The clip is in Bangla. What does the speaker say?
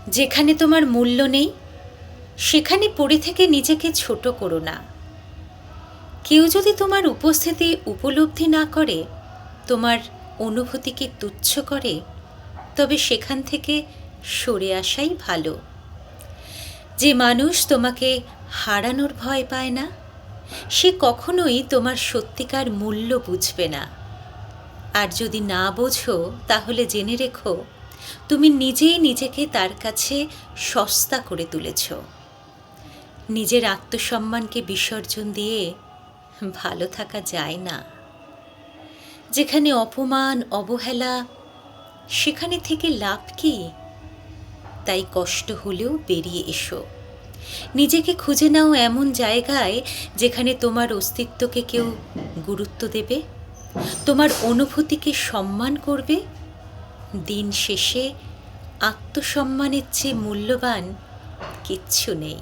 যেখানে তোমার মূল্য নেই সেখানে পড়ে থেকে নিজেকে ছোট করো না। কেউ যদি তোমার উপস্থিতি উপলব্ধি না করে, তোমার অনুভূতিকে তুচ্ছ করে, তবে সেখান থেকে সরে আসাই ভালো। যে মানুষ তোমাকে হারানোর ভয় পায় না, সে কখনোই তোমার সত্যিকার মূল্য বুঝবে না। আর যদি না বোঝো, তাহলে জেনে রেখো তুমি নিজেই নিজেকে তার কাছে সস্তা করে তুলেছ। নিজের আত্মসম্মানকে বিসর্জন দিয়ে ভালো থাকা যায় না। যেখানে অপমান, অবহেলা, সেখানে থেকে লাভ কি? তাই কষ্ট হলেও বেরিয়ে এসো। নিজেকে খুঁজে নাও এমন জায়গায় যেখানে তোমার অস্তিত্বকে কেউ গুরুত্ব দেবে, তোমার অনুভূতিকে সম্মান করবে। দিন শেষে আত্মসম্মানের চেয়ে মূল্যবান কিচ্ছু নেই।